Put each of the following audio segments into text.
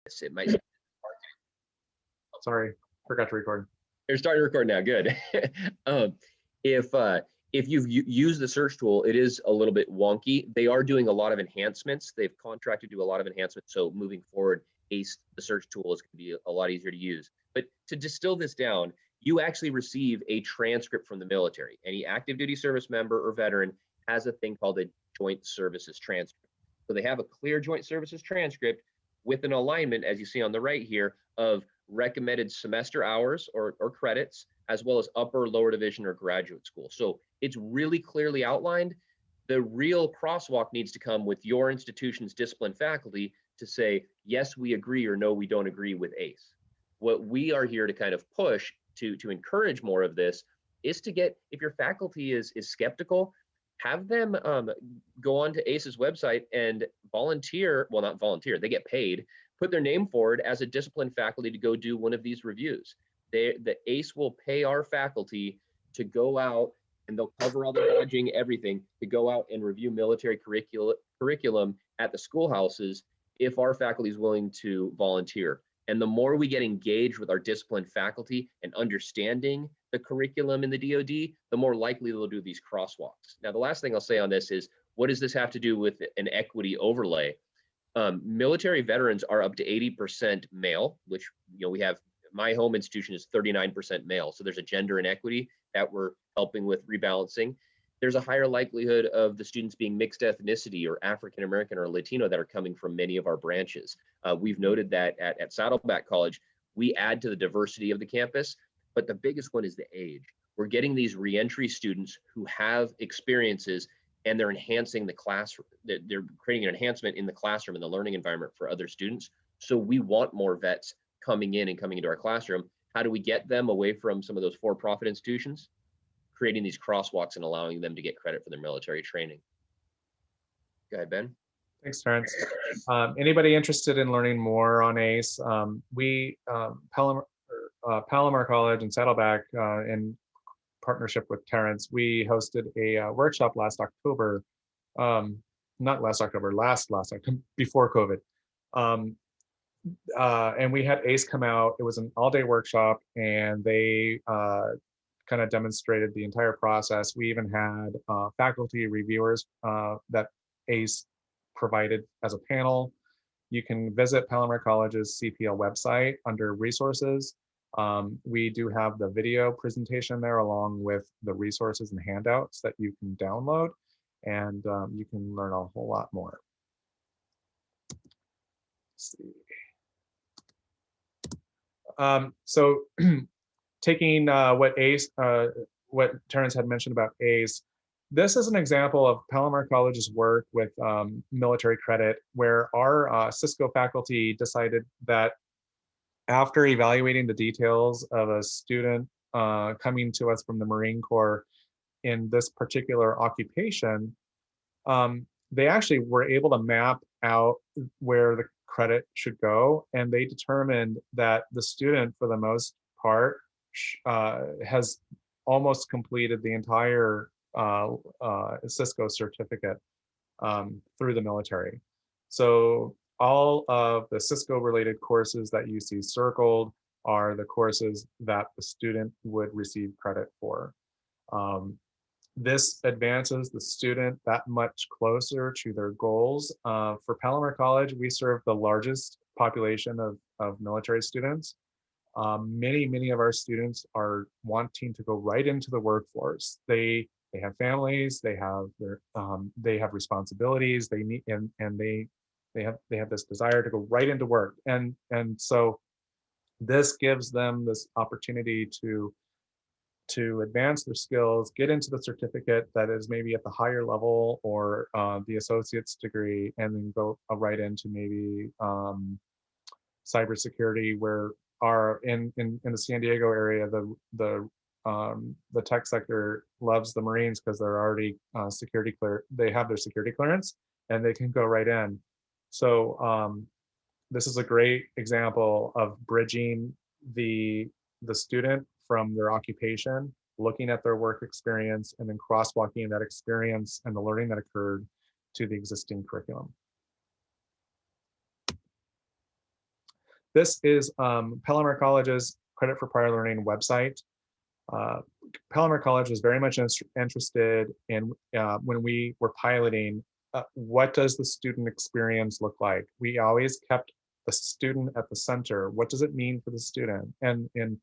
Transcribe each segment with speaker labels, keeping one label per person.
Speaker 1: It might.
Speaker 2: Sorry, forgot to record.
Speaker 1: You're starting to record now. Good. um, if you've used the search tool, it is a little bit wonky. They are doing a lot of enhancements. They've contracted to do a lot of enhancements. So moving forward, ACE, the search tool, is going to be a lot easier to use. But to distill this down, you actually receive a transcript from the military. Any active duty service member or veteran has a thing called a joint services transcript. So they have a clear joint services transcript with an alignment, as you see on the right here, of recommended semester hours or credits, as well as upper, lower division, or graduate school. So it's really clearly outlined. The real crosswalk needs to come with your institution's discipline faculty to say, yes, we agree, or no, we don't agree with ACE. What we are here to kind of push to encourage more of this is to get, if your faculty is skeptical, have them go on to ACE's website and volunteer, well, not volunteer, they get paid, put their name forward as a disciplined faculty to go do one of these reviews. The ACE will pay our faculty to go out, and they'll cover all the badging, everything, to go out and review military curriculum at the schoolhouses if our faculty is willing to volunteer. And the more we get engaged with our disciplined faculty and understanding the curriculum in the DoD, the more likely they'll do these crosswalks. Now, the last thing I'll say on this is, what does this have to do with an equity overlay? Military veterans are up to 80% male, which, you know, we have, my home institution is 39% male. So there's a gender inequity that we're helping with rebalancing. There's a higher likelihood of the students being mixed ethnicity or African American or Latino that are coming from many of our branches. We've noted that at Saddleback College, we add to the diversity of the campus, but the biggest one is the age. We're getting these reentry students who have experiences, and they're enhancing the classroom. They're creating an enhancement in the classroom and the learning environment for other students. So we want more vets coming into our classroom. How do we get them away from some of those for-profit institutions? Creating these crosswalks and allowing them to get credit for their military training. Go ahead, Ben.
Speaker 2: Thanks, Terrence. Anybody interested in learning more on ACE? Palomar College and Saddleback, in partnership with Terrence, we hosted a workshop last October, not last October, last October, before COVID. And we had ACE come out. It was an all-day workshop, and they kind of demonstrated the entire process. We even had faculty reviewers that ACE provided as a panel. You can visit Palomar College's CPL website under resources. We do have the video presentation there, along with the resources and handouts that you can download, and you can learn a whole lot more. Let's see. So taking what Terrence had mentioned about ACE, this is an example of Palomar College's work with military credit, where our Cisco faculty decided that after evaluating the details of a student coming to us from the Marine Corps in this particular occupation, they actually were able to map out where the credit should go, and they determined that the student, for the most part, has almost completed the entire Cisco certificate through the military. So all of the Cisco related courses that you see circled are the courses that the student would receive credit for. This advances the student that much closer to their goals. For Palomar College, we serve the largest population of military students. Many of our students are wanting to go right into the workforce. They have families, they have responsibilities, they need, and they have this desire to go right into work. And so this gives them this opportunity to advance their skills, get into the certificate that is maybe at the higher level, or the associate's degree, and then go right into maybe cybersecurity, where in the San Diego area, the tech sector loves the Marines because they're already security clear. They have their security clearance, and they can go right in. So this is a great example of bridging the student from their occupation, looking at their work experience, and then crosswalking that experience and the learning that occurred to the existing curriculum. This is Palomar College's Credit for Prior Learning website. Palomar College was very much interested in when we were piloting, what does the student experience look like? We always kept the student at the center. What does it mean for the student? And in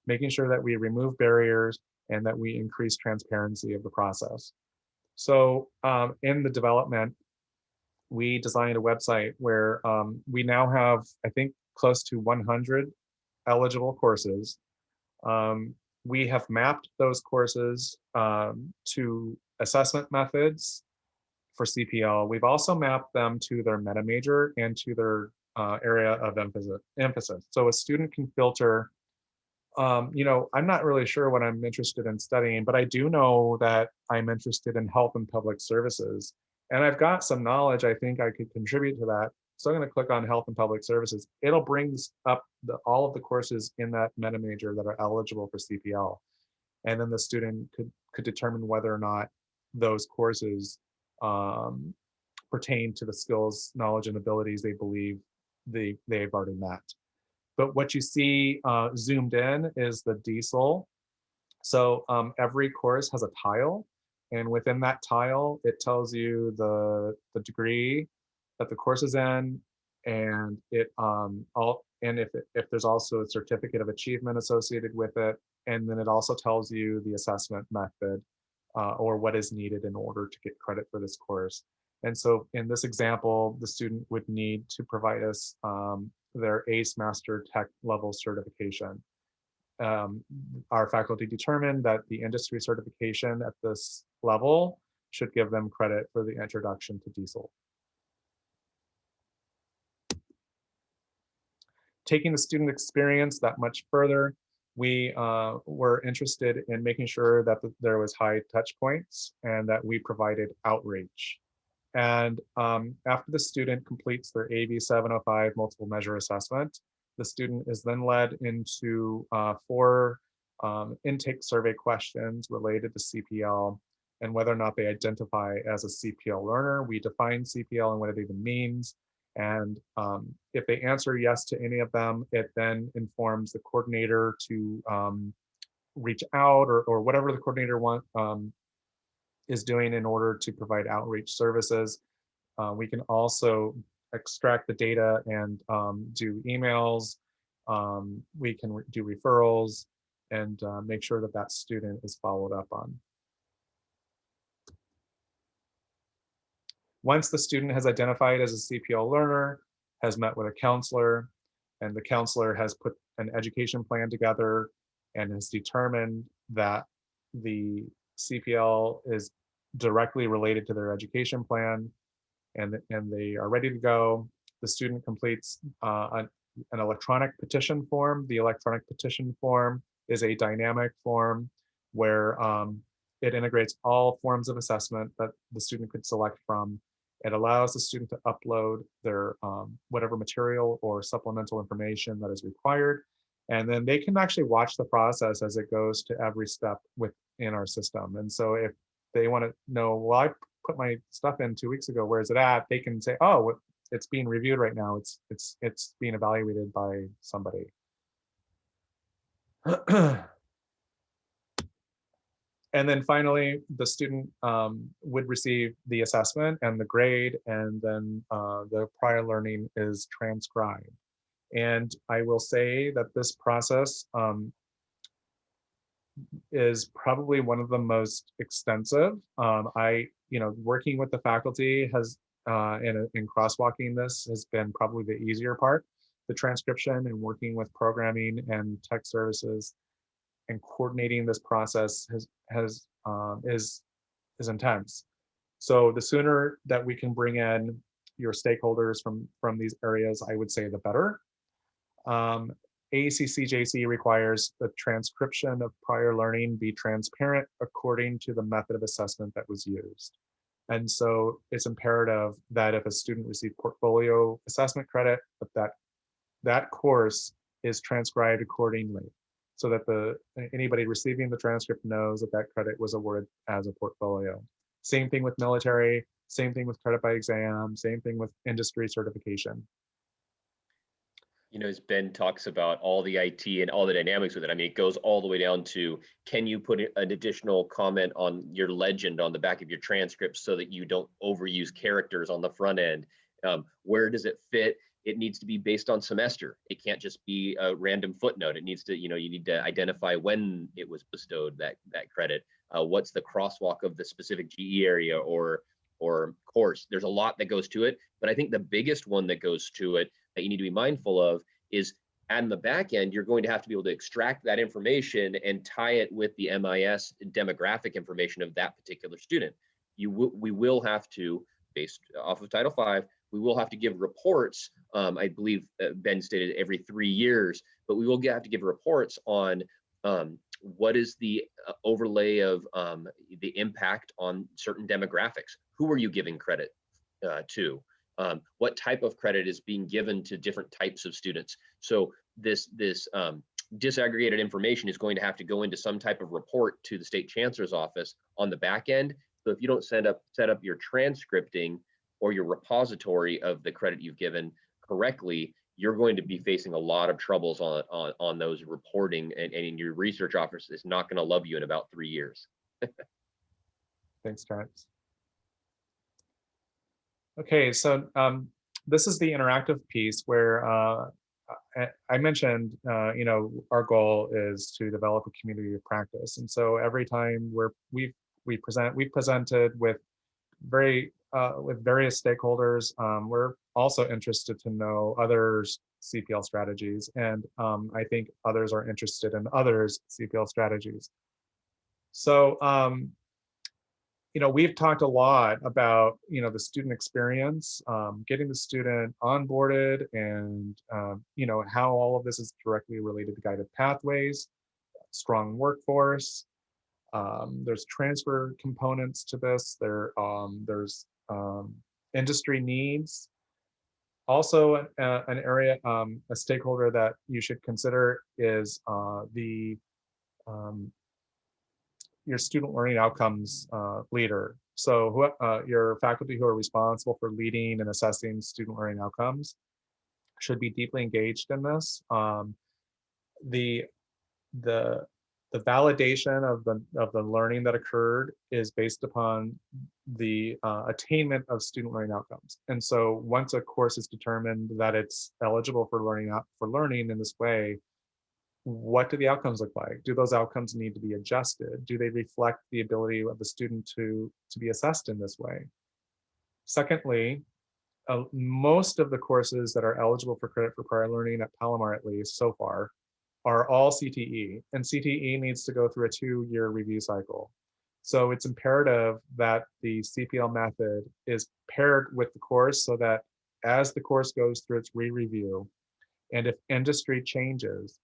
Speaker 2: making sure that we remove barriers and that we increase transparency of the process. So in the development, we designed a website where we now have, I think, close to 100 eligible courses. We have mapped those courses to assessment methods for CPL. We've also mapped them to their meta major and to their area of emphasis. So a student can filter, I'm not really sure what I'm interested in studying, but I do know that I'm interested in health and public services. And I've got some knowledge I think I could contribute to that. So I'm going to click on health and public services. It'll bring up all of the courses in that meta major that are eligible for CPL. And then the student could determine whether or not those courses pertain to the skills, knowledge, and abilities they believe they've already met. But what you see zoomed in is the diesel. So every course has a tile. And within that tile, it tells you the degree that the course is in, and if there's also a certificate of achievement associated with it, and then it also tells you the assessment method or what is needed in order to get credit for this course. And so in this example, the student would need to provide us their ACE Master Tech level certification. Our faculty determined that the industry certification at this level should give them credit for the introduction to diesel. Taking the student experience that much further, we were interested in making sure that there was high touch points and that we provided outreach. And after the student completes their AV 705 multiple measure assessment, the student is then led into 4 intake survey questions related to CPL and whether or not they identify as a CPL learner. We define CPL and what it even means. And if they answer yes to any of them, it then informs the coordinator to reach out or whatever the coordinator is doing in order to provide outreach services. We can also extract the data and do emails. We can do referrals and make sure that that student is followed up on. Once the student has identified as a CPL learner, has met with a counselor, and the counselor has put an education plan together and has determined that the CPL is directly related to their education plan and they are ready to go, the student completes an electronic petition form. The electronic petition form is a dynamic form where it integrates all forms of assessment that the student could select from. It allows the student to upload their whatever material or supplemental information that is required. And then they can actually watch the process as it goes to every step within our system. And so if they want to know, well, I put my stuff in 2 weeks ago, where is it at? They can say, oh, it's being reviewed right now. It's being evaluated by somebody. And then finally, the student would receive the assessment and the grade, and then the prior learning is transcribed. And I will say that this process is probably one of the most extensive. Working with the faculty has, in crosswalking this has been probably the easier part. The transcription and working with programming and tech services and coordinating this process is intense. So the sooner that we can bring in your stakeholders from these areas, I would say the better. ACCJC requires the transcription of prior learning be transparent according to the method of assessment that was used. And so it's imperative that if a student received portfolio assessment credit, that course is transcribed accordingly, so that anybody receiving the transcript knows that that credit was awarded as a portfolio. Same thing with military, same thing with credit by exam, same thing with industry certification.
Speaker 1: As Ben talks about all the IT and all the dynamics with it, I mean, it goes all the way down to, can you put an additional comment on your legend on the back of your transcript so that you don't overuse characters on the front end? Where does it fit? It needs to be based on semester. It can't just be a random footnote. It needs to, you need to identify when it was bestowed, that credit. What's the crosswalk of the specific GE area or course? There's a lot that goes to it, but I think the biggest one that goes to it that you need to be mindful of is, on the back end, you're going to have to be able to extract that information and tie it with the MIS demographic information of that particular student. We will have to, based off of Title V, we will have to give reports. I believe Ben stated every 3 years, but we will have to give reports on what is the overlay of the impact on certain demographics. Who are you giving credit to? What type of credit is being given to different types of students? So this disaggregated information is going to have to go into some type of report to the state chancellor's office on the back end. So if you don't set up your transcripting or your repository of the credit you've given correctly, you're going to be facing a lot of troubles on those reporting, and your research office is not going to love you in about 3 years.
Speaker 2: Thanks, Terrence. Okay, so this is the interactive piece where I mentioned, our goal is to develop a community of practice, and so every time we've presented with various stakeholders. We're also interested to know others' CPL strategies, and I think others are interested in others' CPL strategies. So, we've talked a lot about, the student experience, getting the student onboarded, and, how all of this is directly related to guided pathways, strong workforce. There's transfer components to this. There's industry needs. Also, an area, a stakeholder that you should consider is your student learning outcomes leader. So your faculty who are responsible for leading and assessing student learning outcomes should be deeply engaged in this. The validation of the learning that occurred is based upon the attainment of student learning outcomes. And so once a course is determined that it's eligible for learning in this way, what do the outcomes look like? Do those outcomes need to be adjusted? Do they reflect the ability of the student to be assessed in this way? Secondly, most of the courses that are eligible for credit for prior learning at Palomar, at least so far, are all CTE, and CTE needs to go through a 2-year review cycle. So it's imperative that the CPL method is paired with the course so that as the course goes through its re-review, and if industry changes,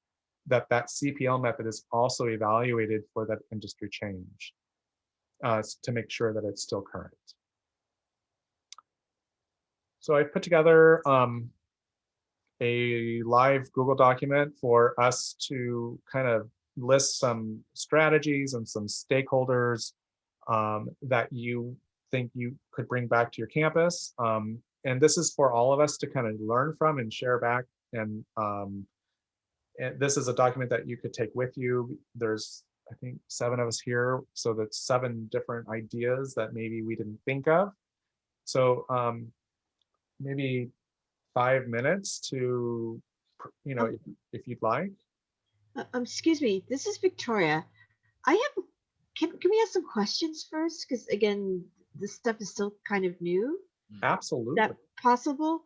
Speaker 2: that CPL method is also evaluated for that industry change to make sure that it's still current. So I put together a live Google document for us to kind of list some strategies and some stakeholders that you think you could bring back to your campus. And this is for all of us to kind of learn from and share back. And this is a document that you could take with you. There's, I think, 7 of us here. So that's 7 different ideas that maybe we didn't think of. So maybe 5 minutes to, if you'd like.
Speaker 3: Excuse me, this is Victoria. Can we ask some questions first? Because again, this stuff is still kind of new.
Speaker 2: Absolutely.
Speaker 3: Is that possible?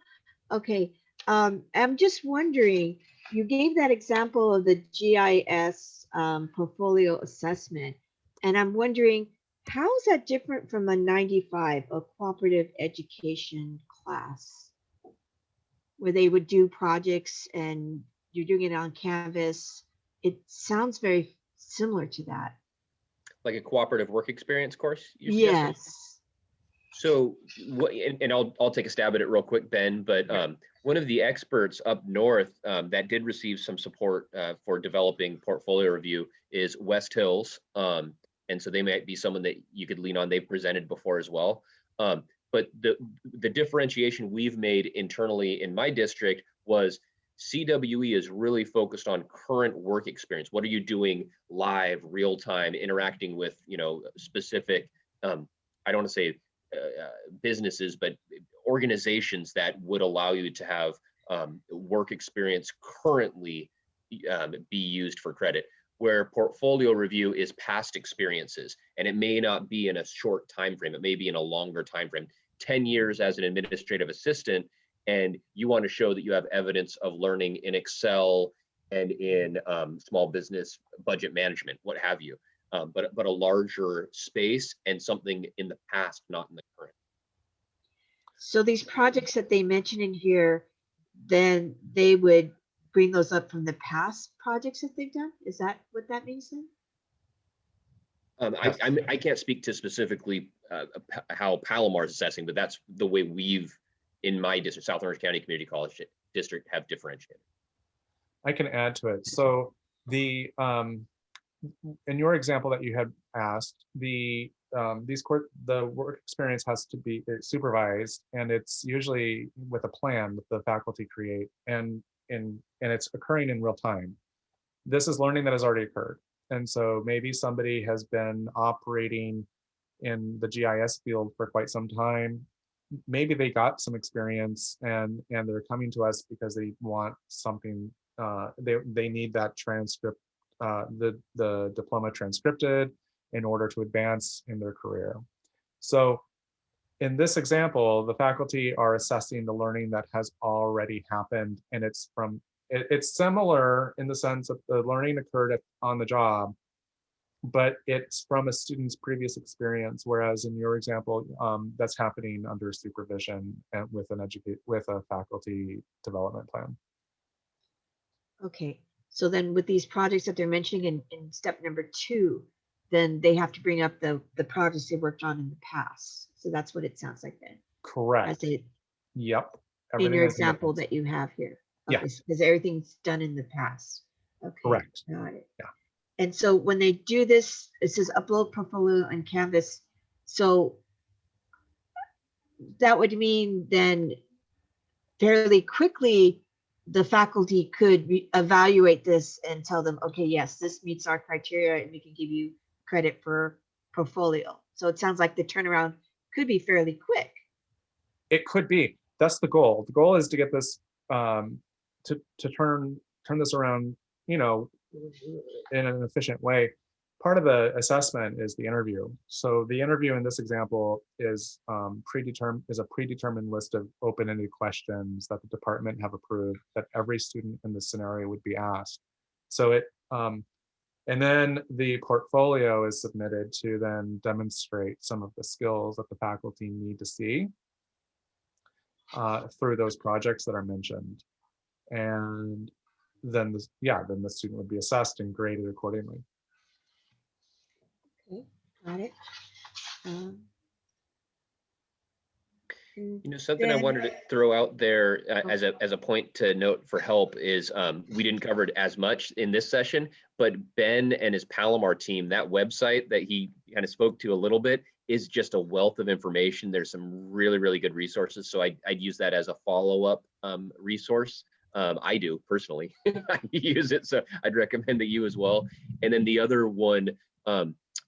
Speaker 3: Okay. I'm just wondering, you gave that example of the GIS portfolio assessment, and I'm wondering, how is that different from a 95, a cooperative education class, where they would do projects and you're doing it on Canvas? It sounds very similar to that.
Speaker 1: Like a cooperative work experience course?
Speaker 3: Yes.
Speaker 1: So what, and I'll take a stab at it real quick, Ben, but one of the experts up north that did receive some support for developing portfolio review is West Hills. And so they might be someone that you could lean on. They've presented before as well. But the differentiation we've made internally in my district was CWE is really focused on current work experience. What are you doing live, real time, interacting with, specific, I don't want to say businesses, but organizations that would allow you to have work experience currently be used for credit, where portfolio review is past experiences, and it may not be in a short time frame, it may be in a longer time frame. 10 years as an administrative assistant, and you want to show that you have evidence of learning in Excel and in small business budget management, what have you, but a larger space and something in the past, not in the current.
Speaker 3: So these projects that they mention in here, then they would bring those up from the past projects that they've done? Is that what that means then?
Speaker 1: I can't speak to specifically how Palomar is assessing, but that's the way we've, in my district, South Orange County Community College District, have differentiated.
Speaker 2: I can add to it. So the in your example that you had asked, the work experience has to be supervised, and it's usually with a plan that the faculty create, and it's occurring in real time. This is learning that has already occurred. And so maybe somebody has been operating in the GIS field for quite some time. Maybe they got some experience and they're coming to us because they want something, they need that transcript, the diploma transcripted in order to advance in their career. So in this example, the faculty are assessing the learning that has already happened, and it's similar in the sense that the learning occurred on the job, but it's from a student's previous experience. Whereas in your example, that's happening under supervision and with a faculty development plan.
Speaker 3: Okay, so then with these projects that they're mentioning in step number 2, then they have to bring up the projects they worked on in the past. So that's what it sounds like then.
Speaker 2: Correct.
Speaker 3: In
Speaker 2: Yep.
Speaker 3: your example that you have here. Okay,
Speaker 2: Yeah.
Speaker 3: because everything's done in the past. Okay.
Speaker 2: Correct.
Speaker 3: Got it.
Speaker 2: Yeah.
Speaker 3: And so when they do this, it says upload portfolio on Canvas. So that would mean then fairly quickly, the faculty could evaluate this and tell them, okay, yes, this meets our criteria and we can give you credit for portfolio. So it sounds like the turnaround could be fairly quick.
Speaker 2: It could be. That's the goal. The goal is to get this to turn this around, in an efficient way. Part of the assessment is the interview. So the interview in this example is a predetermined list of open-ended questions that the department have approved that every student in this scenario would be asked. So and then the portfolio is submitted to then demonstrate some of the skills that the faculty need to see through those projects that are mentioned. And then the student would be assessed and graded accordingly.
Speaker 3: Okay, got it.
Speaker 1: Something I wanted to throw out there as a point to note for help is we didn't cover it as much in this session, but Ben and his Palomar team, that website that he kind of spoke to a little bit, is just a wealth of information. There's some really, really good resources. So I'd use that as a follow-up resource. I do personally. I use it, so I'd recommend that you as well. And then the other one,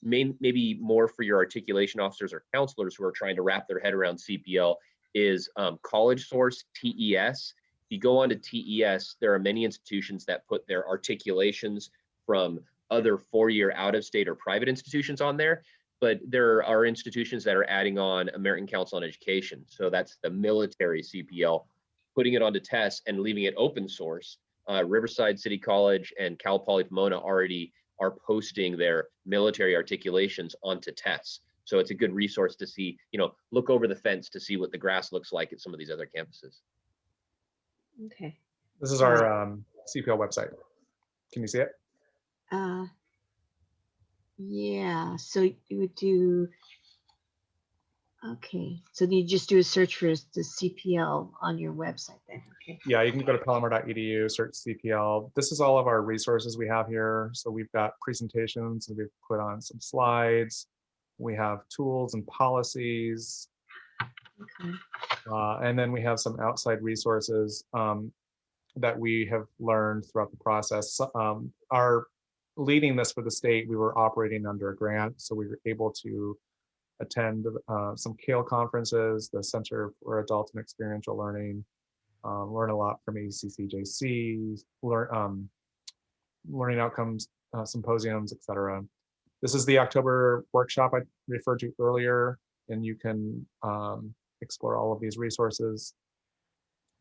Speaker 1: maybe more for your articulation officers or counselors who are trying to wrap their head around CPL, is College Source TES. If you go on to TES, there are many institutions that put their articulations from other 4-year out-of-state or private institutions on there, but there are institutions that are adding on American Council on Education. So that's the military CPL, putting it onto TES and leaving it open source. Riverside City College and Cal Poly Pomona already are posting their military articulations onto TES. So it's a good resource to see, look over the fence to see what the grass looks like at some of these other campuses.
Speaker 3: Okay.
Speaker 2: This is our CPL website. Can you see it?
Speaker 3: Yeah, so you would do, okay. So you just do a search for the CPL on your website then, okay.
Speaker 2: Yeah, you can go to palomar.edu, search CPL. This is all of our resources we have here. So we've got presentations, and we've put on some slides. We have tools and policies.
Speaker 3: Okay.
Speaker 2: And then we have some outside resources. that we have learned throughout the process. Our leading this for the state, we were operating under a grant, so we were able to attend some CALE conferences, the Center for Adult and Experiential Learning, learn a lot from ACCJC, learning outcomes symposiums, etc. This is the October workshop I referred to earlier, and you can explore all of these resources.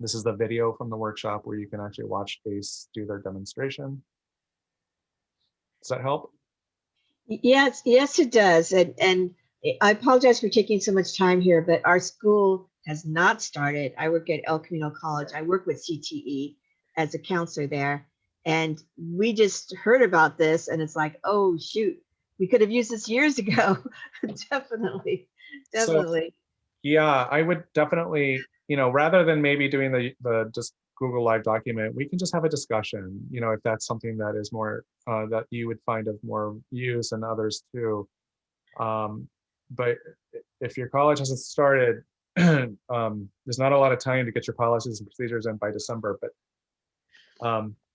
Speaker 2: This is the video from the workshop where you can actually watch ACE do their demonstration. Does that help?
Speaker 3: Yes, yes, it does. And I apologize for taking so much time here, but our school has not started. I work at El Camino College. I work with CTE as a counselor there. And we just heard about this and it's like, oh, shoot, we could have used this years ago. Definitely, definitely.
Speaker 2: So, yeah, I would definitely, rather than maybe doing the just Google Live document, we can just have a discussion, if that's something that is more, that you would find of more use and others too. But if your college hasn't started, there's not a lot of time to get your policies and procedures in by December, but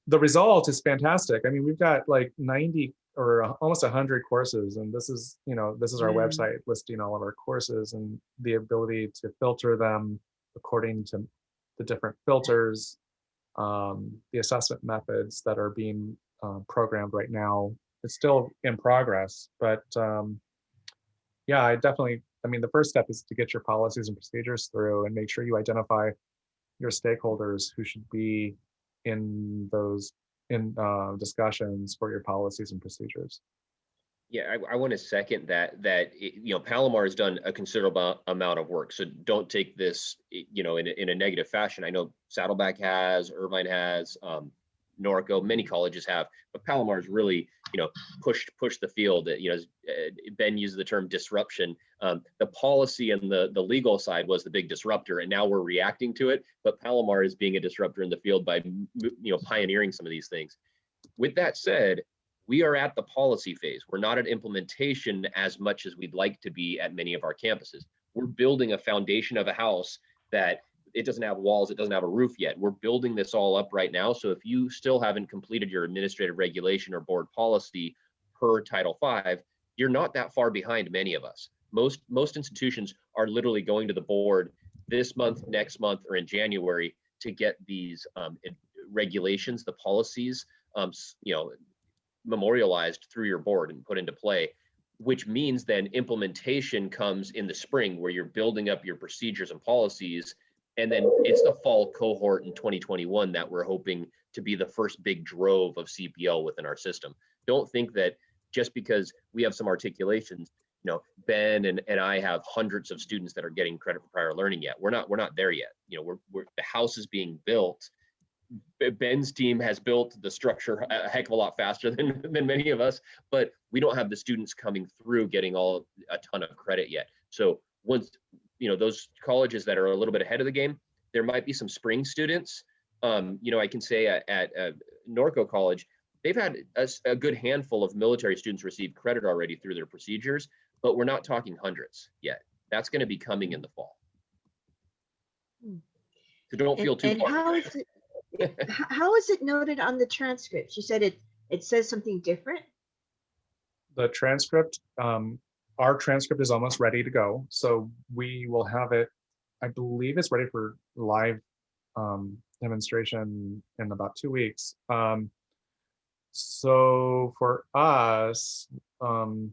Speaker 2: the result is fantastic. I mean, we've got like 90 or almost 100 courses, and this is our website listing all of our courses and the ability to filter them according to the different filters, the assessment methods that are being programmed right now. It's still in progress, but yeah, the first step is to get your policies and procedures through and make sure you identify your stakeholders who should be in those discussions for your policies and procedures.
Speaker 1: Yeah, I want to second that Palomar has done a considerable amount of work. So don't take this, in a negative fashion. I know Saddleback has, Irvine has, Norco, many colleges have, but Palomar's really, pushed the field. Ben used the term disruption. The policy and the legal side was the big disruptor, and now we're reacting to it. But Palomar is being a disruptor in the field by, pioneering some of these things. With that said, we are at the policy phase. We're not at implementation as much as we'd like to be at many of our campuses. We're building a foundation of a house that it doesn't have walls, it doesn't have a roof yet. We're building this all up right now. So if you still haven't completed your administrative regulation or board policy per Title V, you're not that far behind many of us. Most institutions are literally going to the board this month, next month, or in January to get these regulations, the policies, memorialized through your board and put into play, which means then implementation comes in the spring where you're building up your procedures and policies. And then it's the fall cohort in 2021 that we're hoping to be the first big drove of CPL within our system. Don't think that just because we have some articulations, Ben and I have hundreds of students that are getting credit for prior learning yet. We're not there yet. The house is being built. Ben's team has built the structure a heck of a lot faster than many of us, but we don't have the students coming through getting a ton of credit yet. So once those colleges that are a little bit ahead of the game, there might be some spring students. I can say at Norco College, they've had a good handful of military students receive credit already through their procedures, but we're not talking hundreds yet. That's going to be coming in the fall. So don't feel too far.
Speaker 3: How is it noted on the transcript? You said it says something different?
Speaker 2: The transcript, our transcript is almost ready to go. So we will have it, I believe it's ready for live demonstration in about 2 weeks. So for us, the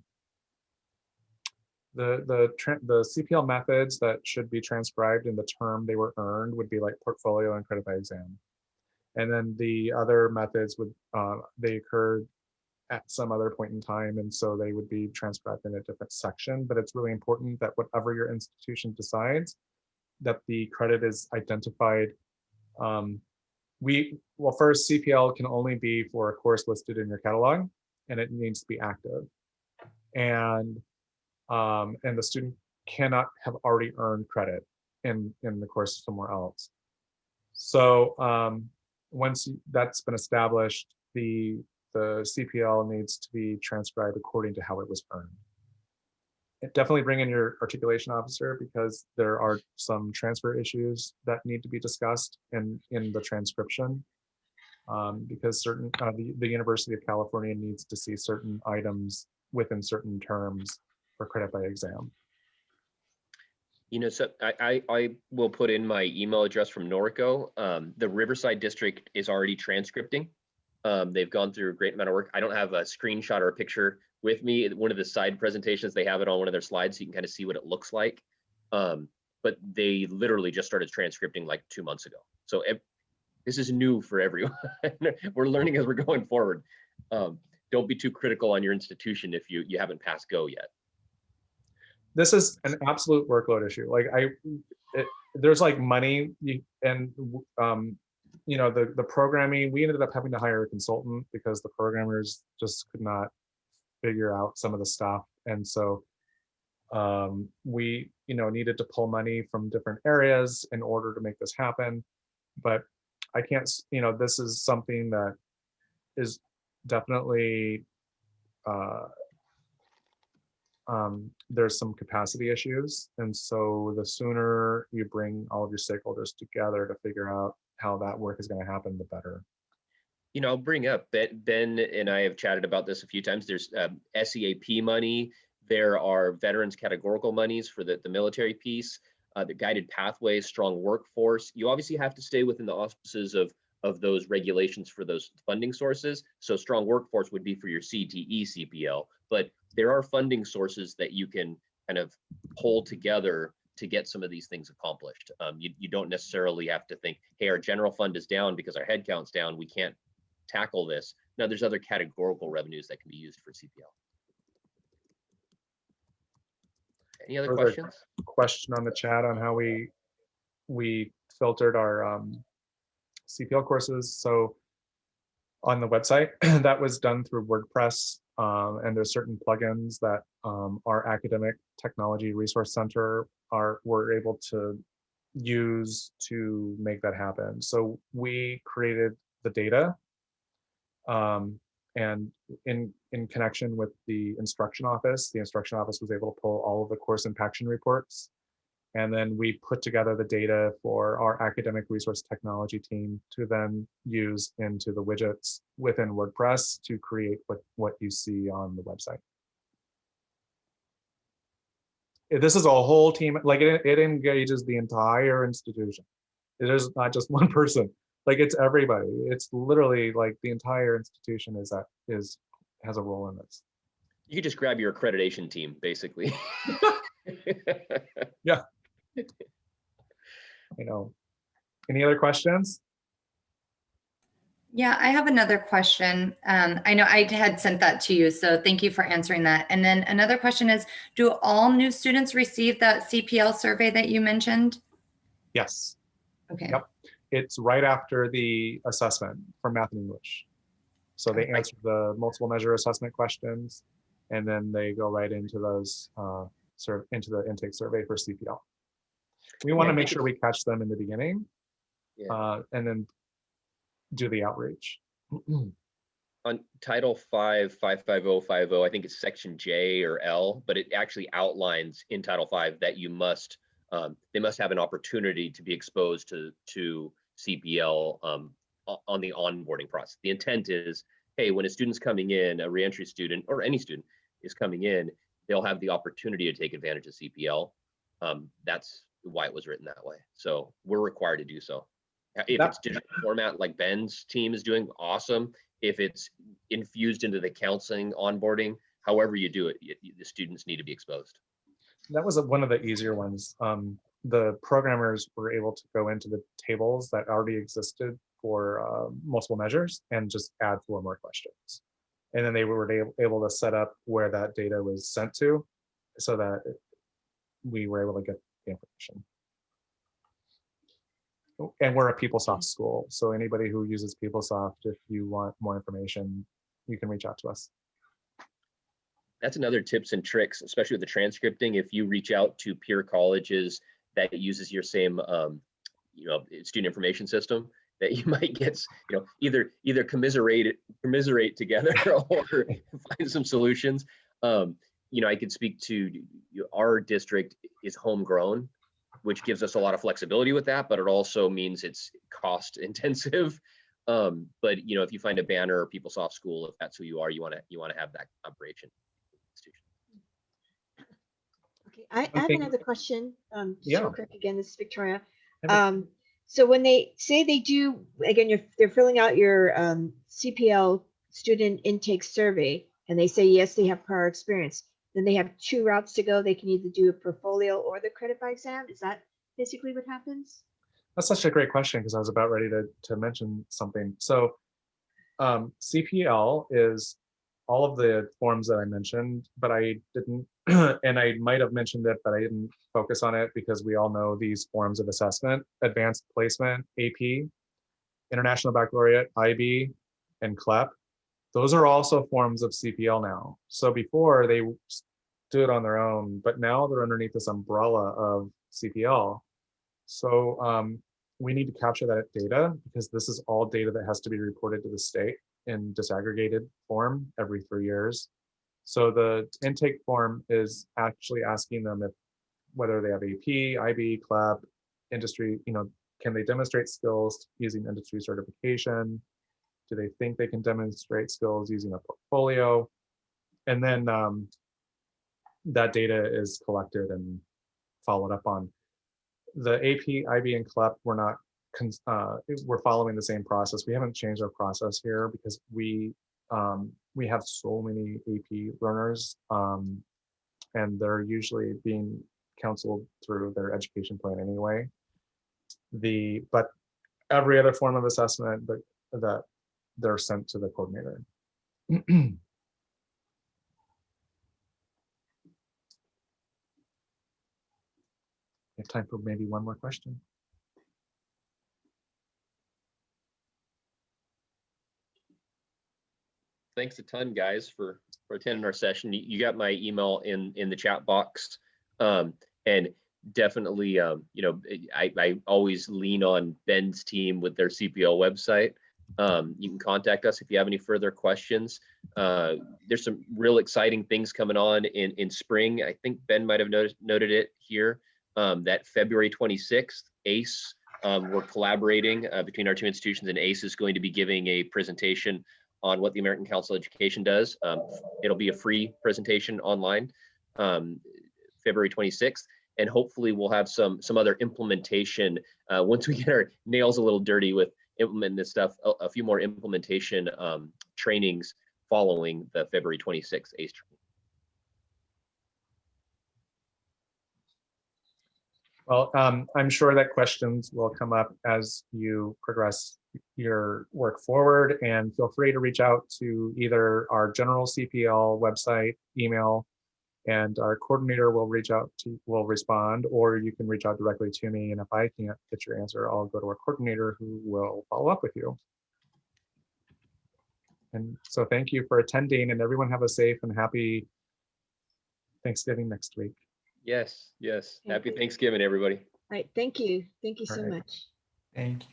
Speaker 2: CPL methods that should be transcribed in the term they were earned would be like portfolio and credit by exam. And then the other methods would, they occurred at some other point in time, and so they would be transcribed in a different section. But it's really important that whatever your institution decides, that the credit is identified. First, CPL can only be for a course listed in your catalog, and it needs to be active. And the student cannot have already earned credit in the course somewhere else. So once that's been established, the CPL needs to be transcribed according to how it was earned. Definitely bring in your articulation officer, because there are some transfer issues that need to be discussed in the transcription. because certain the University of California needs to see certain items within certain terms for credit by exam.
Speaker 1: So I will put in my email address from Norco. The Riverside district is already transcripting. They've gone through a great amount of work. I don't have a screenshot or a picture with me. One of the side presentations, they have it on one of their slides, so you can kind of see what it looks like. But they literally just started transcripting like 2 months ago. So this is new for everyone. We're learning as we're going forward. Don't be too critical on your institution if you haven't passed go yet.
Speaker 2: This is an absolute workload issue. Like there's like money and the programming, we ended up having to hire a consultant because the programmers just could not figure out some of the stuff. And so we needed to pull money from different areas in order to make this happen. But I can't, this is something that is definitely there's some capacity issues. And so the sooner you bring all of your stakeholders together to figure out how that work is going to happen, the better.
Speaker 1: I'll bring up Ben and I have chatted about this a few times. There's SEAP money. There are veterans categorical monies for the military piece, the guided pathways, strong workforce. You obviously have to stay within the auspices of those regulations for those funding sources. So strong workforce would be for your CTE CPL, but there are funding sources that you can kind of pull together to get some of these things accomplished. You don't necessarily have to think, hey, our general fund is down because our head count's down, we can't tackle this. Now there's other categorical revenues that can be used for CPL. Any other questions?
Speaker 2: Question on the chat on how we filtered our CPL courses. So on the website, that was done through WordPress, and there's certain plugins that our Academic Technology Resource Center were able to use to make that happen. So we created the data, and in connection with the instruction office was able to pull all of the course impaction reports. And then we put together the data for our academic resource technology team to then use into the widgets within WordPress to create what you see on the website. This is a whole team, like it engages the entire institution. It is not just one person, like it's everybody. It's literally like the entire institution has a role in this.
Speaker 1: You could just grab your accreditation team, basically.
Speaker 2: Yeah. Any other questions?
Speaker 4: Yeah, I have another question. I know I had sent that to you, so thank you for answering that. And then another question is, do all new students receive that CPL survey that you mentioned?
Speaker 2: Yes.
Speaker 4: Okay.
Speaker 2: Yep. It's right after the assessment for math and English. So they answer the multiple measure assessment questions, and then they go right into those into the intake survey for CPL. We want to make sure we catch them in the beginning, and then do the outreach.
Speaker 1: On Title 5, 55050, I think it's section J or L, but it actually outlines in Title 5 that you must, they must have an opportunity to be exposed to CPL on the onboarding process. The intent is, hey, when a student's coming in, a reentry student or any student is coming in, they'll have the opportunity to take advantage of CPL. That's why it was written that way. So we're required to do so. If it's digital format like Ben's team is doing, awesome. If it's infused into the counseling onboarding, however you do it, the students need to be exposed.
Speaker 2: That was one of the easier ones. The programmers were able to go into the tables that already existed for multiple measures and just add 4 more questions. And then they were able to set up where that data was sent to so that we were able to get the information. And we're a PeopleSoft school, so anybody who uses PeopleSoft, if you want more information, you can reach out to us.
Speaker 1: That's another tips and tricks, especially with the transcripting. If you reach out to peer colleges that uses your same, student information system, that you might get, either commiserate together or find some solutions. I could speak to our district is homegrown, which gives us a lot of flexibility with that, but it also means it's cost intensive. But you know, if you find a banner or PeopleSoft school, if that's who you are, you want to have that collaboration institution.
Speaker 3: Okay, I have another question. Just
Speaker 2: Yeah.
Speaker 3: real quick again, this is Victoria.
Speaker 2: Hey,
Speaker 3: So when they say they do, again, they're filling out your CPL student intake survey, and they say yes, they have prior experience. Then they have two routes to go. They can either do a portfolio or the credit by exam. Is that basically what happens?
Speaker 2: that's such a great question because I was about ready to mention something. So CPL is all of the forms that I mentioned, but I didn't, and I might have mentioned it, but I didn't focus on it because we all know these forms of assessment: advanced placement, AP, International Baccalaureate, IB, and CLEP. Those are also forms of CPL now. So before they stood on their own, but now they're underneath this umbrella of CPL. So we need to capture that data because this is all data that has to be reported to the state in disaggregated form every 3 years. So the intake form is actually asking them if whether they have AP, IB, CLEP, industry, can they demonstrate skills using industry certification? Do they think they can demonstrate skills using a portfolio? And then that data is collected and followed up on. The AP, IB, and CLEP, we're following the same process. We haven't changed our process here because we have so many AP learners, and they're usually being counseled through their education plan anyway. But every other form of assessment that they're sent to the coordinator. We have time for maybe one more question.
Speaker 1: Thanks a ton, guys, for attending our session. You got my email in the chat box, and definitely, I always lean on Ben's team with their CPL website. You can contact us if you have any further questions. There's some real exciting things coming on in spring. I think Ben might have noted it here, that February 26th, ACE, we're collaborating between our two institutions, and ACE is going to be giving a presentation on what the American Council of Education does. It'll be a free presentation online, February 26th. And hopefully we'll have some other implementation once we get our nails a little dirty with implementing this stuff, a few more implementation trainings following the February 26th ACE training.
Speaker 2: Well, I'm sure that questions will come up as you progress your work forward, and feel free to reach out to either our general CPL website, email, and our coordinator will respond, or you can reach out directly to me. And if I can't get your answer, I'll go to our coordinator who will follow up with you. And so thank you for attending, and everyone have a safe and happy Thanksgiving next week.
Speaker 1: Yes. Happy Thanksgiving, everybody.
Speaker 3: All right, thank you. Thank you so
Speaker 2: All right.
Speaker 3: much.
Speaker 5: Thank you.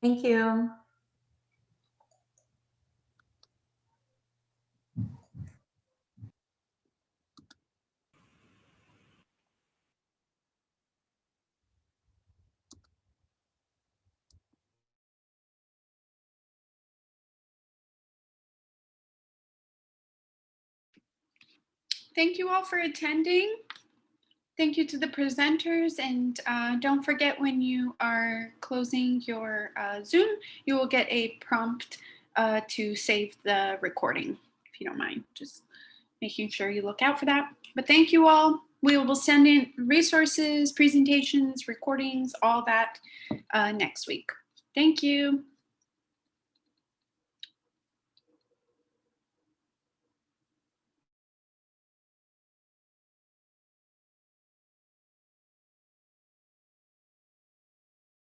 Speaker 4: Thank you.
Speaker 6: Thank you all for attending. Thank you to the presenters, and don't forget, when you are closing your Zoom, you will get a prompt to save the recording, if you don't mind. Just making sure you look out for that. But thank you all. We will send in resources, presentations, recordings, all that next week. Thank you.